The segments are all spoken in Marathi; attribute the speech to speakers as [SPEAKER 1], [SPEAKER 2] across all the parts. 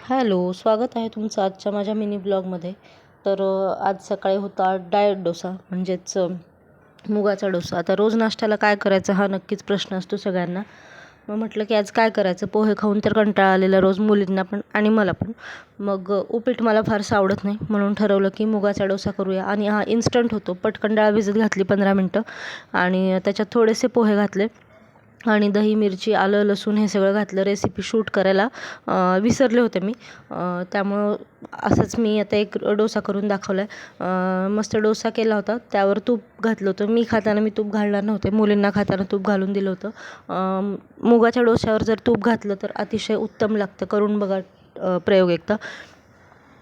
[SPEAKER 1] हॅलो, स्वागत आहे तुमचं आजच्या माझ्या मिनी ब्लॉगमध्ये. आज सकाळी होता डाएट डोसा म्हणजेच मुगाचा डोसा. आता रोज नाश्त्याला काय करायचं हा नक्कीच प्रश्न असतो सगळ्यांना. मग म्हटलं की आज काय करायचं, पोहे खाऊन तर कंटाळा आलेला रोज मुलींना पण आणि मला पण. मग उपीट मला फारसं आवडत नाही म्हणून ठरवलं की मुगाचा डोसा करूया. आणि हा इन्स्टंट होतो. पटकन डाळ भिजत घातली 15 मिनटं आणि त्याच्यात थोडेसे पोहे घातले आणि दही, मिरची, आलं, लसूण हे सगळं घातलं. रेसिपी शूट करायला विसरले होते मी, त्यामुळं असंच मी आता एक डोसा करून दाखवला आहे. मस्त डोसा केला होता. त्यावर तूप घातलं होतं. मी खाताना मी तूप घालणार नव्हते, मुलींना खाताना तूप घालून दिलं होतं. मुगाच्या डोश्यावर जर तूप घातलं तर अतिशय उत्तम लागतं. करून बघा प्रयोग एकदा.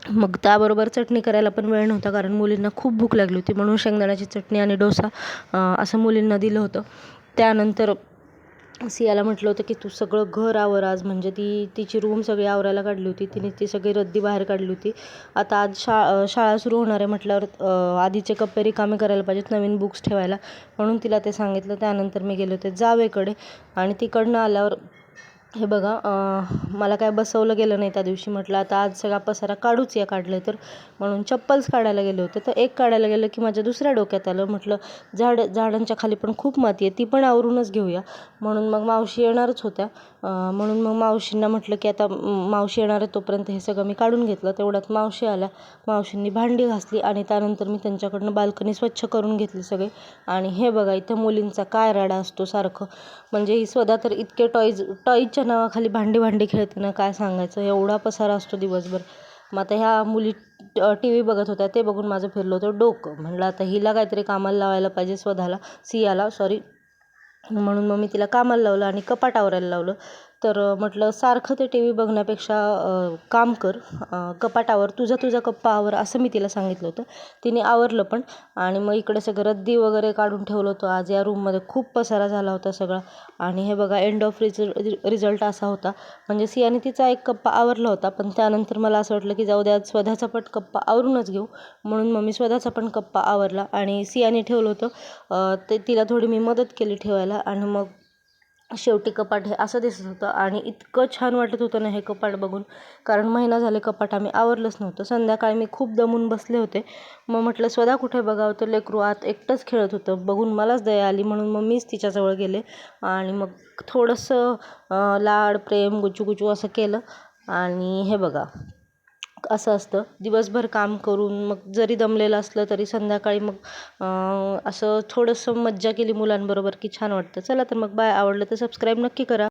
[SPEAKER 1] मग त्याबरोबर चटणी करायला पण वेळ नव्हता कारण मुलींना खूप भूक लागली होती, म्हणून शेंगदाण्याची चटणी आणि डोसा असं मुलींना दिलं होतं. त्यानंतर सियाला म्हटलं होतं की तू सगळं घर आवर आज, म्हणजे तिची रूम सगळी आवरायला काढली होती तिने, ती सगळी रद्दी बाहेर काढली होती. आता आज शाळा सुरू होणार आहे म्हटल्यावर आधीचे कप्पे रिकामे करायला पाहिजेत, नवीन बुक्स ठेवायला, म्हणून तिला ते सांगितलं. त्यानंतर मी गेले होते जावेकडे आणि तिकडनं आल्यावर हे बघा, मला काय बसवलं गेलं नाही त्या दिवशी. म्हटलं आता आज सगळा पसारा काढूच या, काढलं तर, म्हणून चप्पल्स काढायला गेले होते. तर एक काढायला गेलं की माझ्या दुसऱ्या डोक्यात आलं, म्हटलं झाडांच्या खाली पण खूप माती आहे, ती पण आवरूनच घेऊया. म्हणून मग मावशी येणारच होत्या, म्हणून मग मावशींना म्हटलं की आता मावशी येणार आहे तोपर्यंत हे सगळं मी काढून घेतलं. तेवढ्यात मावशी आल्या. मावशींनी भांडी घासली आणि त्यानंतर मी त्यांच्याकडनं बाल्कनी स्वच्छ करून घेतली सगळे. आणि हे बघा इथं मुलींचा काय राडा असतो सारखं. म्हणजे ही स्वतः तर इतके टॉयजच्या नावाखाली भांडी खेळते ना, काय सांगायचं, एवढा पसारा असतो दिवसभर. मग आता ह्या मुली टी व्ही बघत होत्या, ते बघून माझं फिरलं होतं डोकं. म्हणलं आता हिला काहीतरी कामाला लावायला पाहिजे, सियाला सॉरी. म्हणून मग मी तिला कामाला लावलं आणि कपाट आवरायला लावलं. तर म्हटलं सारखं ते टी व्ही बघण्यापेक्षा काम कर, कपाटावर तुझा कप्पा आवर, असं मी तिला सांगितलं होतं. तिने आवरलं पण. आणि मग इकडे सगळं रद्दी वगैरे काढून ठेवलं होतं. आज या रूममध्ये खूप पसारा झाला होता सगळा. आणि हे बघा एंड ऑफ रिझल्ट असा होता. म्हणजे सियाने तिचा एक कप्पा आवरला होता, पण त्यानंतर मला असं वाटलं की जाऊ द्या स्वतःचा पण कप्पा आवरूनच घेऊ, म्हणून मग मी स्वतःचा पण कप्पा आवरला. आणि सियाने ठेवलं होतं ते तिला थोडी मी मदत केली ठेवायला. आणि मग शेवटी कपाट हे असं दिसत होतं आणि इतकं छान वाटत होतं ना हे कपाट बघून, कारण महिना झाले कपाट आम्ही आवरलंच नव्हतं. संध्याकाळी मी खूप दमून बसले होते. मग म्हटलं कुठे बघावं, तर लेकरू आत एकटंच खेळत होतं. बघून मलाच दया आली, म्हणून मग मीच तिच्याजवळ गेले आणि मग थोडंसं लाड प्रेम गुचू असं केलं. आणि हे बघा असं असतं, दिवसभर काम करून मग जरी दमलेलं असलं तरी संध्याकाळी मग असं थोडंसं मज्जा केली मुलांबरोबर की छान वाटतं. चला तर मग बाय. आवडलं तर सबस्क्राईब नक्की करा.